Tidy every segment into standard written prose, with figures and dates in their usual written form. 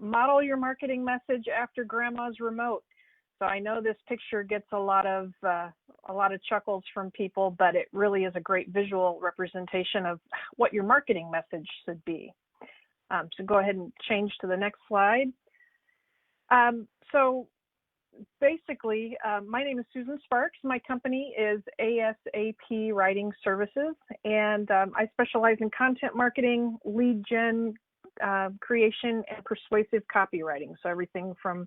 model your marketing message after grandma's remote. So I know this picture gets a lot of chuckles from people, but it really is a great visual representation of what your marketing message should be. So go ahead and change to the next slide. So basically, my name is Susan Sparks. My company is ASAP Writing Services, and I specialize in content marketing, lead gen creation, and persuasive copywriting. So everything from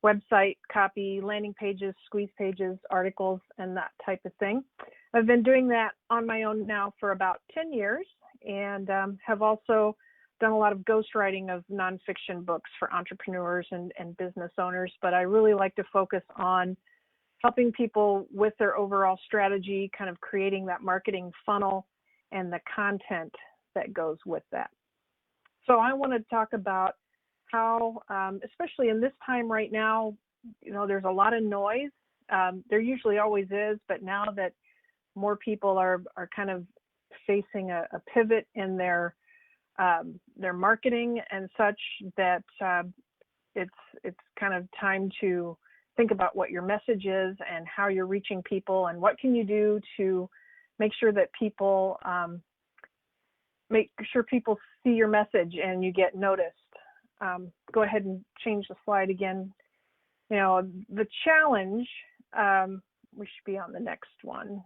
website copy, landing pages, squeeze pages, articles, and that type of thing. I've been doing that on my own now for about 10 years, and have also done a lot of ghostwriting of nonfiction books for entrepreneurs and business owners, but I really like to focus on helping people with their overall strategy, kind of creating that marketing funnel and the content that goes with that. So I want to talk about how, especially in this time right now, there's a lot of noise. There usually always is, but now that more people are kind of facing a pivot in their marketing and such, that it's kind of time to think about what your message is and how you're reaching people, and what can you do to make sure that people see your message and you get noticed. Go ahead and change the slide again. The challenge, we should be on the next one.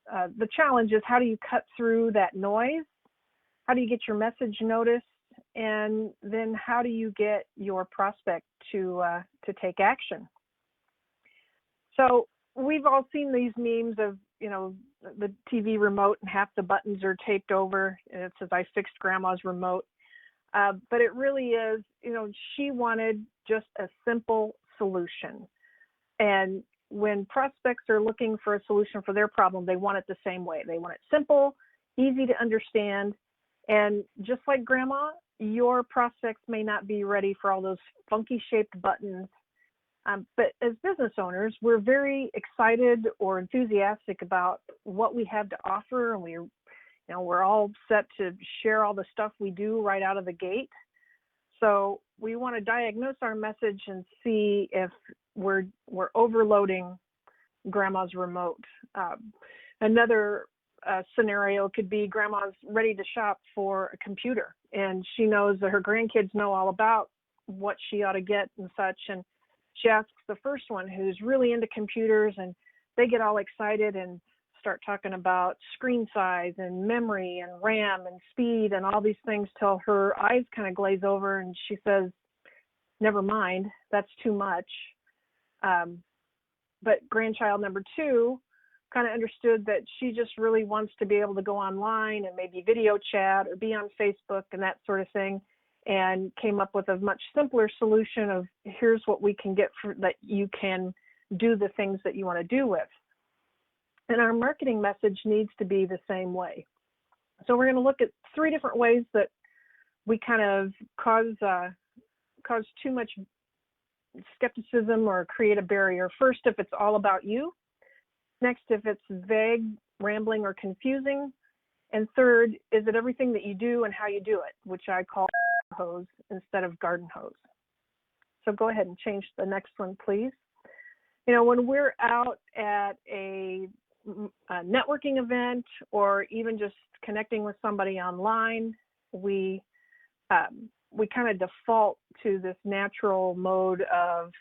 The challenge is, how do you cut through that noise? How do you get your message noticed? And then how do you get your prospect to take action? So we've all seen these memes of, the TV remote and half the buttons are taped over, and it says, "I fixed grandma's remote." But it really is, she wanted just a simple solution. And when prospects are looking for a solution for their problem, they want it the same way. They want it simple, easy to understand. And just like grandma, your prospects may not be ready for all those funky shaped buttons. But as business owners, we're very excited or enthusiastic about what we have to offer, and we're all set to share all the stuff we do right out of the gate. So we want to diagnose our message and see if we're overloading grandma's remote. Another scenario could be grandma's ready to shop for a computer, and she knows that her grandkids know all about what she ought to get and such, and she asks the first one who's really into computers, and they get all excited and start talking about screen size and memory and RAM and speed and all these things till her eyes kind of glaze over, and she says, "Never mind, that's too much." But grandchild number two kind of understood that she just really wants to be able to go online and maybe video chat or be on Facebook and that sort of thing, and came up with a much simpler solution of, here's what we can get for that you can do the things that you want to do with. And our marketing message needs to be the same way. So we're going to look at 3 different ways that we kind of cause too much skepticism or create a barrier. First, if it's all about you. Next, if it's vague, rambling, or confusing. And third, is it everything that you do and how you do it, which I call hose instead of garden hose. So go ahead and change the next one, please. When we're out at a networking event or even just connecting with somebody online, we kind of default to this natural mode of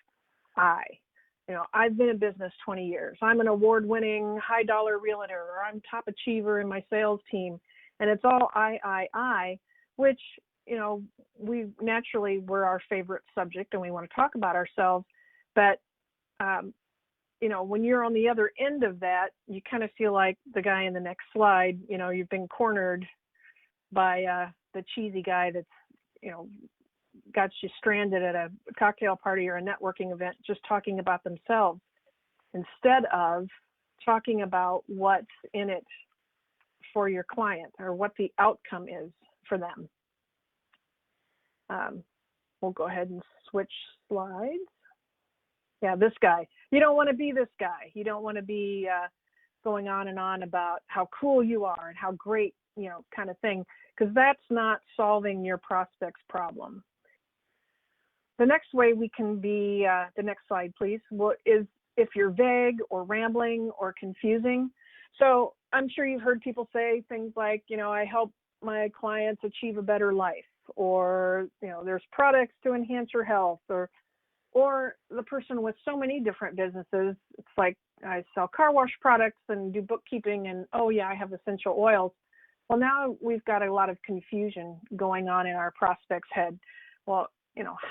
I've been in business 20 years. I'm an award-winning high-dollar realtor, or I'm top achiever in my sales team. And it's all I, which, we're our favorite subject and we want to talk about ourselves. But, when you're on the other end of that, you kind of feel like the guy in the next slide, you've been cornered by the cheesy guy that's, got you stranded at a cocktail party or a networking event just talking about themselves instead of talking about what's in it for your client or what the outcome is for them. We'll go ahead and switch slides. Yeah, this guy. You don't want to be this guy. You don't want to be going on and on about how cool you are and how great, kind of thing, because that's not solving your prospect's problem. The next way we can be, the next slide, please, is if you're vague or rambling or confusing. So I'm sure you've heard people say things like, I help my clients achieve a better life, or, there's products to enhance your health, or the person with so many different businesses. It's like, I sell car wash products and do bookkeeping, and oh yeah, I have essential oils. Well, now we've got a lot of confusion going on in our prospect's head. Well,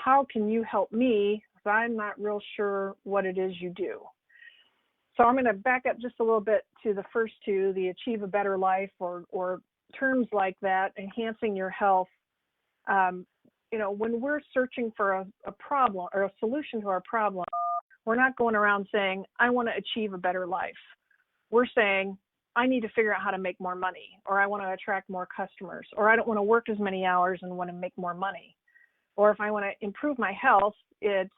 how can you help me if I'm not real sure what it is you do? So I'm going to back up just a little bit to the first two, the achieve a better life, or terms like that, enhancing your health. When we're searching for a problem or a solution to our problem, we're not going around saying, I want to achieve a better life. We're saying, I need to figure out how to make more money, or I want to attract more customers, or I don't want to work as many hours and want to make more money. Or if I want to improve my health, it's,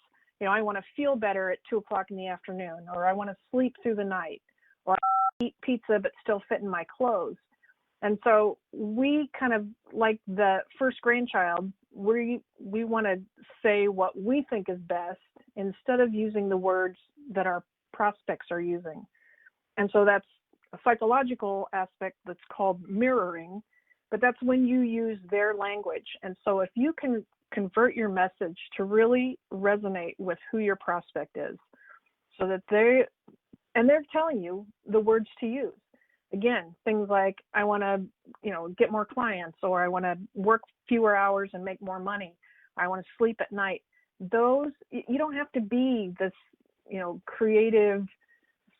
I want to feel better at 2:00 in the afternoon, or I want to sleep through the night, or I eat pizza but still fit in my clothes. And so we kind of, like the first grandchild, we want to say what we think is best instead of using the words that our prospects are using. And so that's a psychological aspect that's called mirroring, but that's when you use their language. And so if you can convert your message to really resonate with who your prospect is, so that they're telling you the words to use. Again, things like, I want to, get more clients, or I want to work fewer hours and make more money. I want to sleep at night. Those, you don't have to be this, creative,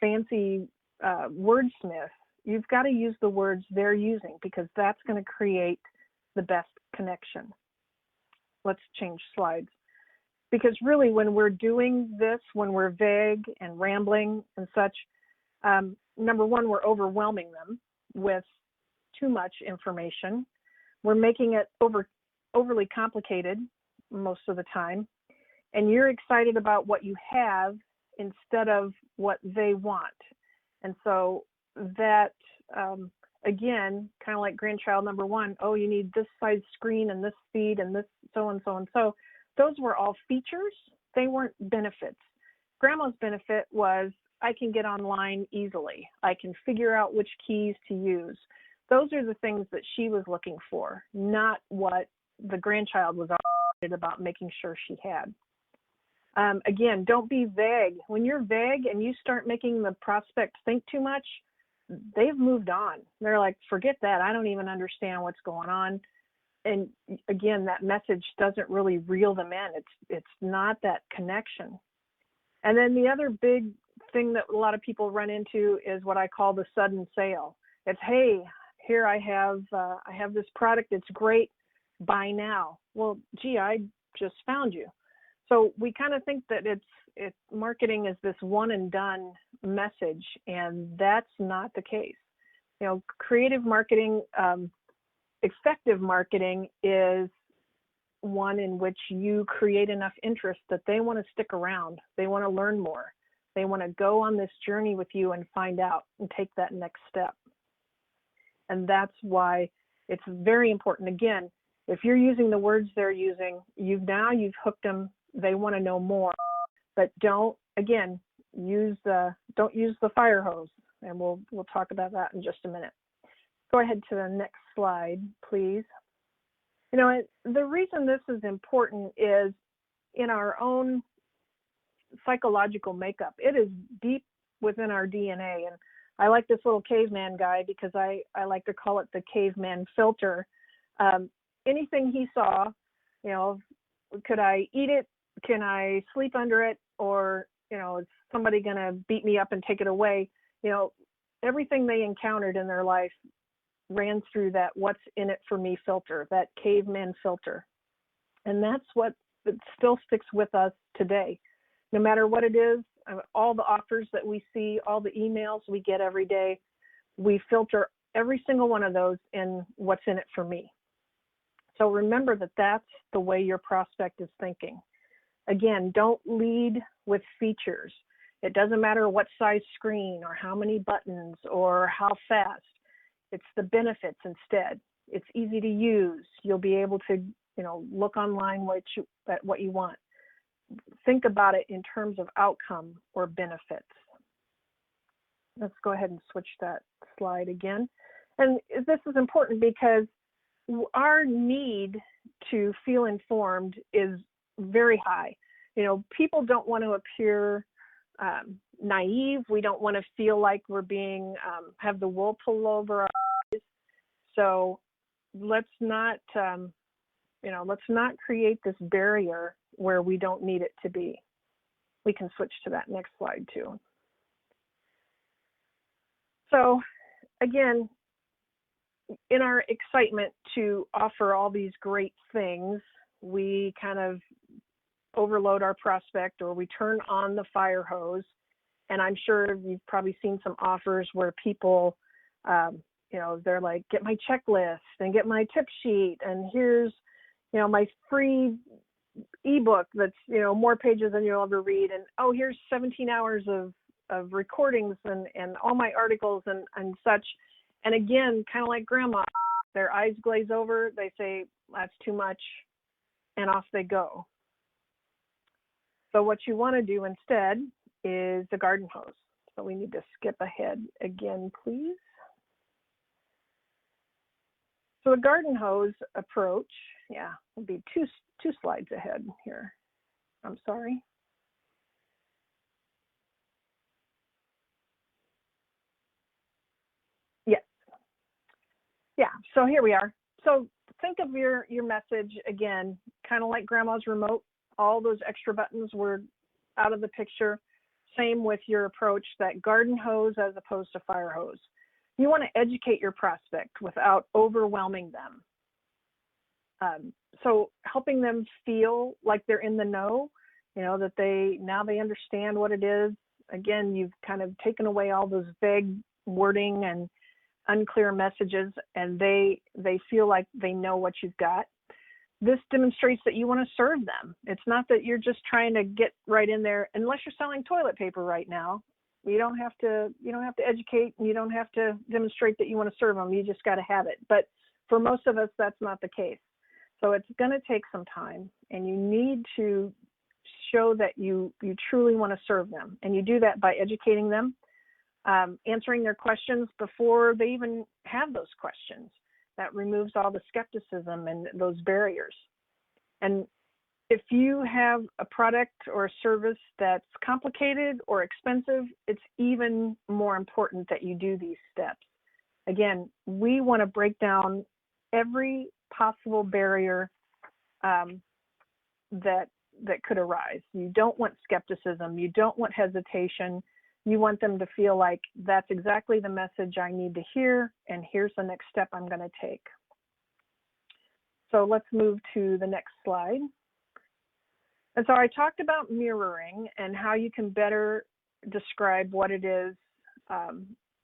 fancy wordsmith. You've got to use the words they're using, because that's going to create the best connection. Let's change slides. Because really, when we're doing this, when we're vague and rambling and such, number one, we're overwhelming them with too much information. We're making it overly complicated most of the time. And you're excited about what you have instead of what they want. And so that, again, kind of like grandchild number one, oh, you need this size screen and this speed and this so and so and so. Those were all features. They weren't benefits. Grandma's benefit was, I can get online easily. I can figure out which keys to use. Those are the things that she was looking for, not what the grandchild was excited about making sure she had. Again, don't be vague. When you're vague and you start making the prospect think too much, they've moved on. They're like, forget that. I don't even understand what's going on. And again, that message doesn't really reel them in. It's not that connection. And then the other big thing that a lot of people run into is what I call the sudden sale. It's, hey, here I have this product. It's great. Buy now. Well, gee, I just found you. So we kind of think that it's marketing is this one and done message, and that's not the case. Creative marketing, effective marketing is one in which you create enough interest that they want to stick around. They want to learn more. They want to go on this journey with you and find out and take that next step. And that's why it's very important. Again, if you're using the words they're using, you've hooked them. They want to know more, but don't use the fire hose. And we'll talk about that in just a minute. Go ahead to the next slide, please. The reason this is important is in our own psychological makeup. It is deep within our DNA. And I like this little caveman guy because I like to call it the caveman filter. Anything he saw, could I eat it? Can I sleep under it? Or, is somebody going to beat me up and take it away? Everything they encountered in their life ran through that what's in it for me filter, that caveman filter. And that's what still sticks with us today. No matter what it is, all the offers that we see, all the emails we get every day, we filter every single one of those in what's in it for me. So remember that that's the way your prospect is thinking. Again, don't lead with features. It doesn't matter what size screen or how many buttons or how fast. It's the benefits instead. It's easy to use. You'll be able to, look online at what you want. think about it in terms of outcome or benefits. Let's go ahead and switch that slide again. And this is important because our need to feel informed is very high. You know, people don't want to appear naive. We don't want to feel like we're being, have the wool pulled over our eyes. So let's not, let's not create this barrier where we don't need it to be. We can switch to that next slide too. So again, in our excitement to offer all these great things, we kind of overload our prospect, or we turn on the fire hose. And I'm sure you've probably seen some offers where people, they're like, get my checklist and get my tip sheet, and here's, my free ebook that's, more pages than you'll ever read, and oh, here's 17 hours of recordings and all my articles and such. And again, kind of like grandma, their eyes glaze over, they say, that's too much, and off they go. So what you want to do instead is the garden hose. So we need to skip ahead again, please. So the garden hose approach, will be two slides ahead here. I'm sorry. Yes. Yeah, so here we are. So think of your message again, kind of like grandma's remote. All those extra buttons were out of the picture. Same with your approach, that garden hose as opposed to fire hose. You want to educate your prospect without overwhelming them. So helping them feel like they're in the know, that they understand what it is. Again, you've kind of taken away all those vague wording and unclear messages, and they feel like they know what you've got. This demonstrates that you want to serve them. It's not that you're just trying to get right in there. Unless you're selling toilet paper right now, you don't have to educate, and you don't have to demonstrate that you want to serve them. You just got to have it. But for most of us, that's not the case. So it's going to take some time, and you need to show that you truly want to serve them. And you do that by educating them, answering their questions before they even have those questions. That removes all the skepticism and those barriers. And if you have a product or a service that's complicated or expensive, it's even more important that you do these steps. Again, we want to break down every possible barrier that could arise. You don't want skepticism. You don't want hesitation. You want them to feel like that's exactly the message I need to hear, and here's the next step I'm going to take. So let's move to the next slide. And so I talked about mirroring and how you can better describe what it is,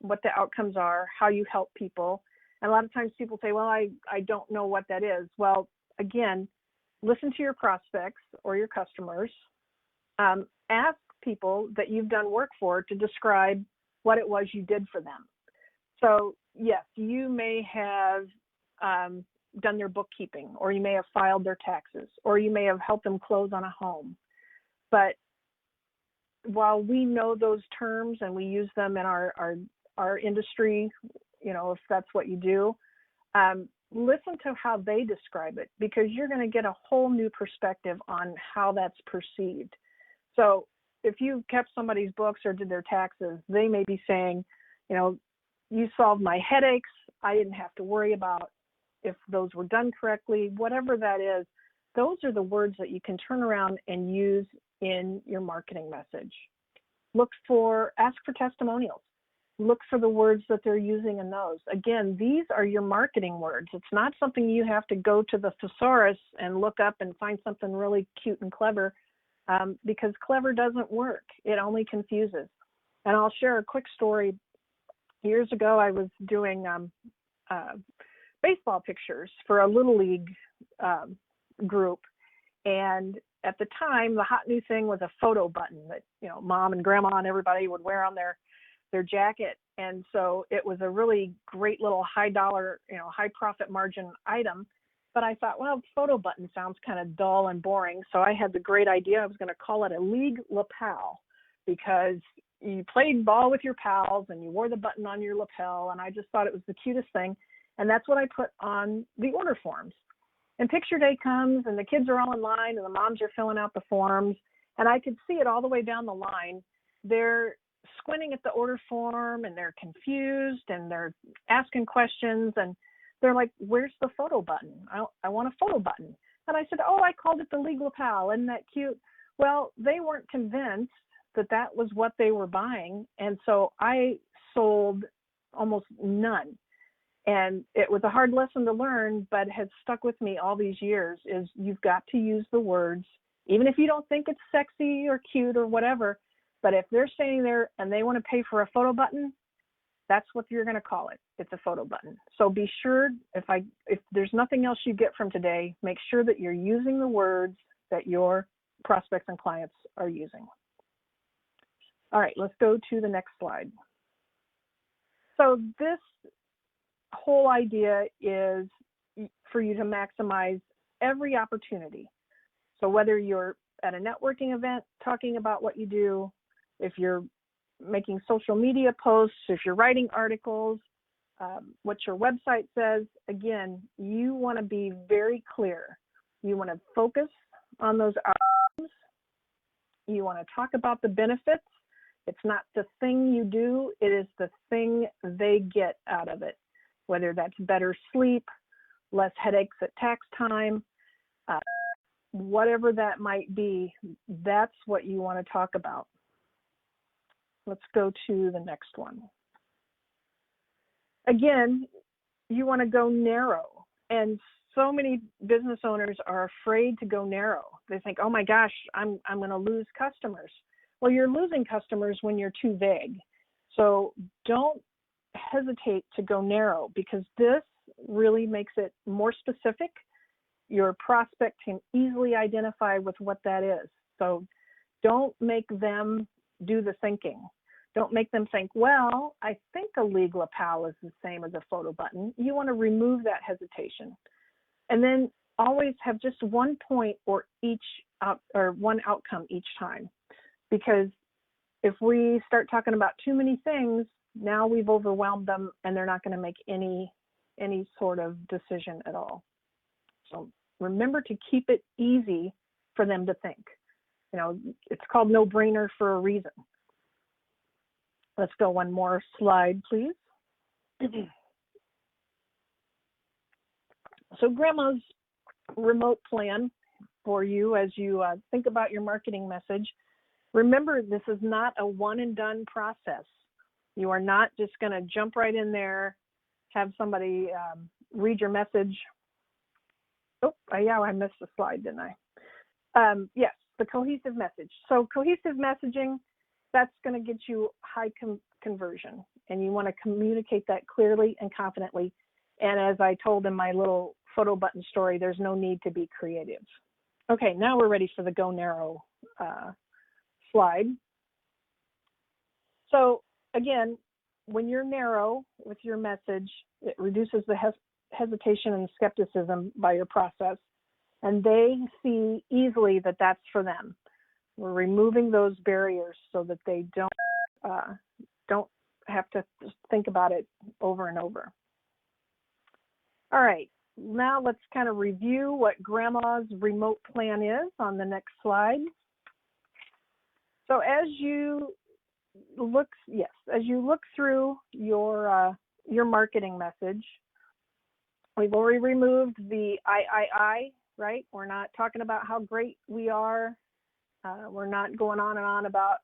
what the outcomes are, how you help people. And a lot of times people say, well, I don't know what that is. Well, again, listen to your prospects or your customers. Ask people that you've done work for to describe what it was you did for them. So yes, you may have done their bookkeeping, or you may have filed their taxes, or you may have helped them close on a home. But while we know those terms and we use them in our industry, if that's what you do, listen to how they describe it, because you're going to get a whole new perspective on how that's perceived. So if you kept somebody's books or did their taxes, they may be saying, you solved my headaches. I didn't have to worry about if those were done correctly, whatever that is. Those are the words that you can turn around and use in your marketing message. Ask for testimonials. Look for the words that they're using in those. Again, these are your marketing words. It's not something you have to go to the thesaurus and look up and find something really cute and clever, because clever doesn't work. It only confuses. And I'll share a quick story. Years ago, I was doing baseball pictures for a Little League group. And at the time, the hot new thing was a photo button that, mom and grandma and everybody would wear on their jacket. And so it was a really great little high dollar, high profit margin item. But I thought, well, photo button sounds kind of dull and boring. So I had the great idea. I was going to call it a league lapel, because you played ball with your pals and you wore the button on your lapel. And I just thought it was the cutest thing. And that's what I put on the order forms. And picture day comes and the kids are all in line and the moms are filling out the forms. And I could see it all the way down the line. They're squinting at the order form and they're confused and they're asking questions and they're like, where's the photo button? I want a photo button. And I said, oh, I called it the league lapel. Isn't that cute? Well, they weren't convinced that that was what they were buying. And so I sold almost none. And it was a hard lesson to learn, but has stuck with me all these years, is you've got to use the words, even if you don't think it's sexy or cute or whatever. But if they're standing there and they want to pay for a photo button, that's what you're going to call it. It's a photo button. So be sure, if there's nothing else you get from today, make sure that you're using the words that your prospects and clients are using. All right, let's go to the next slide. So this whole idea is for you to maximize every opportunity. So whether you're at a networking event talking about what you do, if you're making social media posts, if you're writing articles, what your website says, again, you want to be very clear. You want to focus on those outcomes. You want to talk about the benefits. It's not the thing you do, it is the thing they get out of it, whether that's better sleep, less headaches at tax time, whatever that might be, that's what you want to talk about. Let's go to the next one. Again, you want to go narrow. And so many business owners are afraid to go narrow. They think, oh my gosh, I'm going to lose customers. Well, you're losing customers when you're too vague. So don't hesitate to go narrow, because this really makes it more specific. Your prospect can easily identify with what that is. So don't make them do the thinking. Don't make them think, well, I think a league lapel is the same as a photo button. You want to remove that hesitation. And then always have just one point or one outcome each time. Because if we start talking about too many things, now we've overwhelmed them and they're not going to make any sort of decision at all. So remember to keep it easy for them to think. You know, it's called no-brainer for a reason. Let's go one more slide, please. So Grandma's remote plan for you as you think about your marketing message. Remember, this is not a one and done process. You are not just going to jump right in there, have somebody read your message. Oh, yeah, I missed the slide, didn't I? Yes, the cohesive message. So cohesive messaging, that's going to get you high conversion, and you want to communicate that clearly and confidently. And as I told in my little photo button story, there's no need to be creative. Okay, now we're ready for the go narrow slide. So again, when you're narrow with your message, it reduces the hesitation and skepticism by your process, and they see easily that that's for them. We're removing those barriers so that they don't have to think about it over and over. All right, now let's kind of review what Grandma's remote plan is on the next slide. So as you look through your marketing message, we've already removed the I, right? We're not talking about how great we are. We're not going on and on about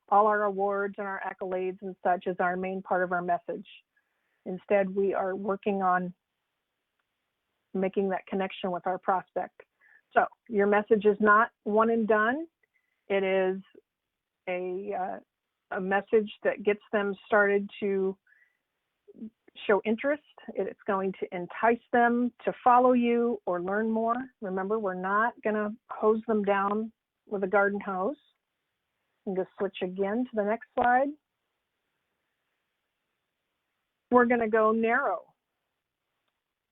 all our awards and our accolades and such as our main part of our message. Instead, we are working on making that connection with our prospect. So your message is not one and done. It is a message that gets them started to show interest. It's going to entice them to follow you or learn more. Remember, we're not going to hose them down with a garden hose. And just switch again to the next slide. We're going to go narrow.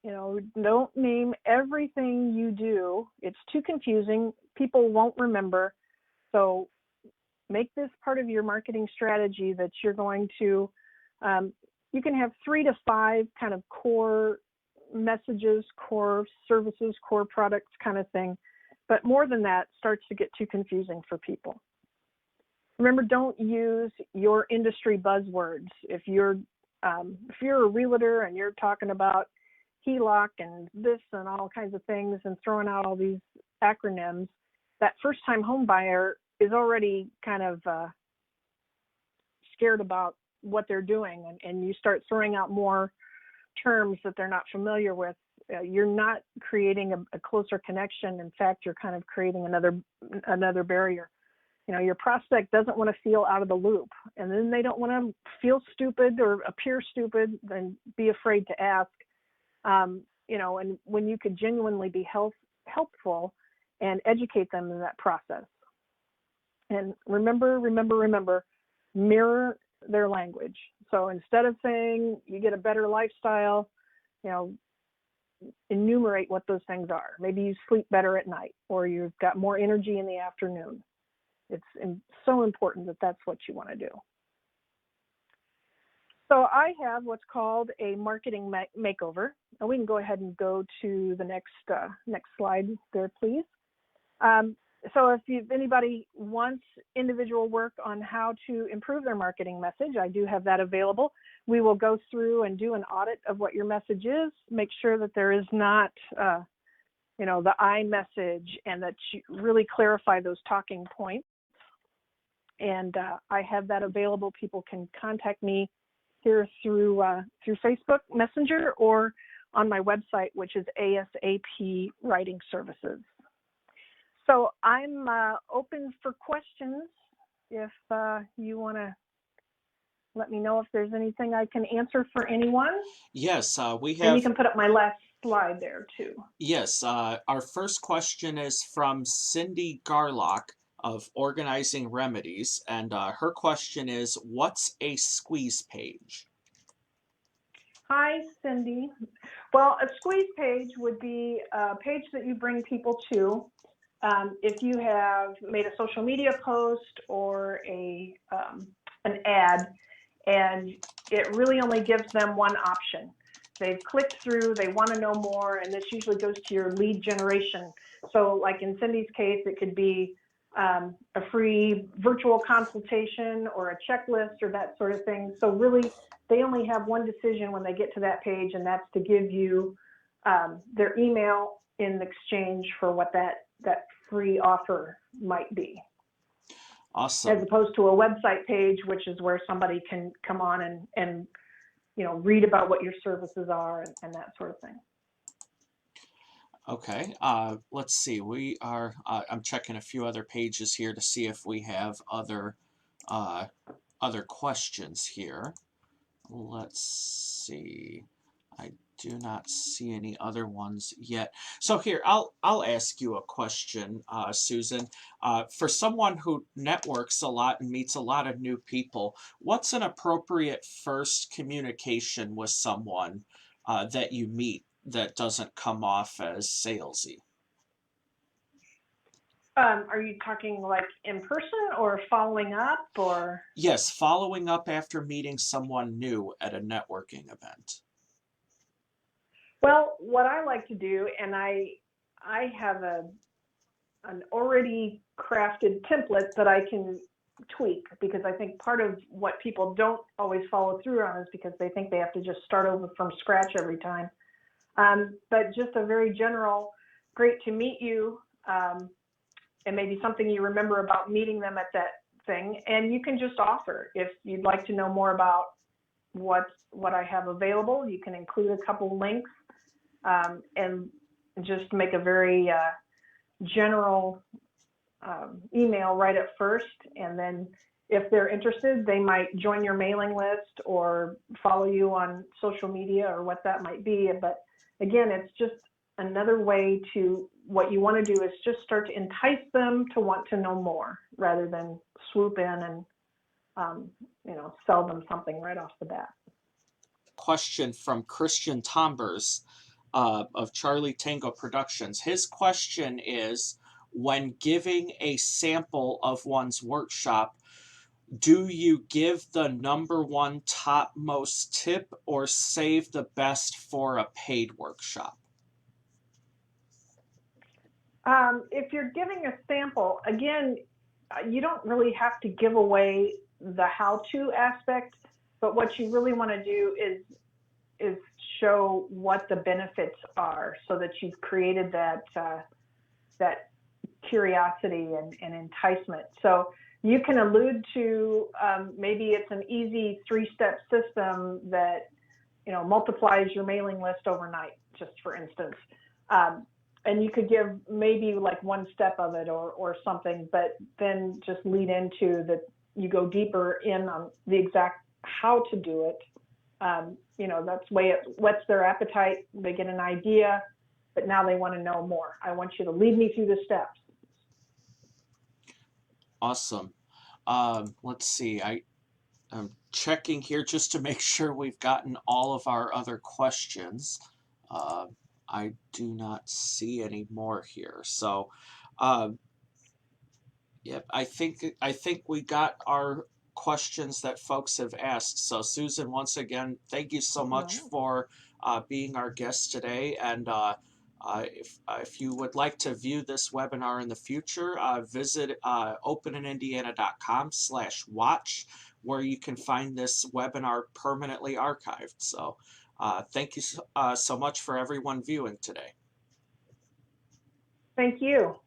Don't name everything you do. It's too confusing. People won't remember. So make this part of your marketing strategy that you're going to, you can have 3 to 5 kind of core messages, core services, core products kind of thing. But more than that starts to get too confusing for people. Remember, don't use your industry buzzwords. If you're a realtor and you're talking about HELOC and this and all kinds of things and throwing out all these acronyms, that first-time home buyer is already kind of scared about what they're doing, and you start throwing out more terms that they're not familiar with. You're not creating a closer connection. In fact, you're kind of creating another barrier. Your prospect doesn't want to feel out of the loop, and then they don't want to feel stupid or appear stupid and be afraid to ask. And when you could genuinely be helpful and educate them in that process. And remember, mirror their language. So instead of saying you get a better lifestyle, enumerate what those things are. Maybe you sleep better at night, or you've got more energy in the afternoon. It's so important that that's what you want to do. So I have what's called a marketing makeover. And we can go ahead and go to the next slide there, please. So if anybody wants individual work on how to improve their marketing message, I do have that available. We will go through and do an audit of what your message is, make sure that there is not, the I message, and that you really clarify those talking points. And I have that available. People can contact me here through Facebook Messenger or on my website, which is ASAP Writing Services. So I'm open for questions. If you want to let me know if there's anything I can answer for anyone. Yes, we have. And you can put up my last slide there too. Yes, our first question is from Cindy Garlock of Organizing Remedies, and her question is, what's a squeeze page? Hi, Cindy. Well, a squeeze page would be a page that you bring people to. If you have made a social media post or an ad, and it really only gives them one option. They've clicked through, they want to know more, and this usually goes to your lead generation. So like in Cindy's case, it could be a free virtual consultation or a checklist or that sort of thing. So really, they only have one decision when they get to that page, and that's to give you their email in exchange for what that free offer might be. Awesome. As opposed to a website page, which is where somebody can come on and read about what your services are and that sort of thing. Okay, let's see. We are. I'm checking a few other pages here to see if we have other questions here. Let's see. I do not see any other ones yet. So here, I'll ask you a question, Susan. For someone who networks a lot and meets a lot of new people, what's an appropriate first communication with someone that you meet that doesn't come off as salesy? Are you talking like in person or following up, or? Yes, following up after meeting someone new at a networking event. Well, what I like to do, and I have an already crafted template that I can tweak, because I think part of what people don't always follow through on is because they think they have to just start over from scratch every time. But just a very general, great to meet you, and maybe something you remember about meeting them at that thing. And you can just offer, if you'd like to know more about what I have available, you can include a couple links, and just make a very general email right at first. And then if they're interested, they might join your mailing list or follow you on social media or what that might be. But again, it's just another way to, what you want to do is just start to entice them to want to know more, rather than swoop in and sell them something right off the bat. Question from Christian Tombers. of Charlie Tango Productions. His question is, when giving a sample of one's workshop, do you give the number one topmost tip or save the best for a paid workshop? If you're giving a sample, again, you don't really have to give away the how-to aspect, but what you really want to do is show what the benefits are, so that you've created that curiosity and enticement. So you can allude to maybe it's an easy 3-step system that multiplies your mailing list overnight, just for instance. And you could give maybe like one step of it or something, but then just lead into that you go deeper in on the exact how to do it. That's way it whets their appetite. They get an idea, but now they want to know more. I want you to lead me through the steps. Awesome. Let's see. I'm checking here just to make sure we've gotten all of our other questions. Uh, I do not see any more here. So, yep, I think we got our questions that folks have asked. So, Susan, once again, thank you so much Right. for being our guest today. And if you would like to view this webinar in the future, visit openindiana.com/watch, where you can find this webinar permanently archived. So thank you so much for everyone viewing today. Thank you.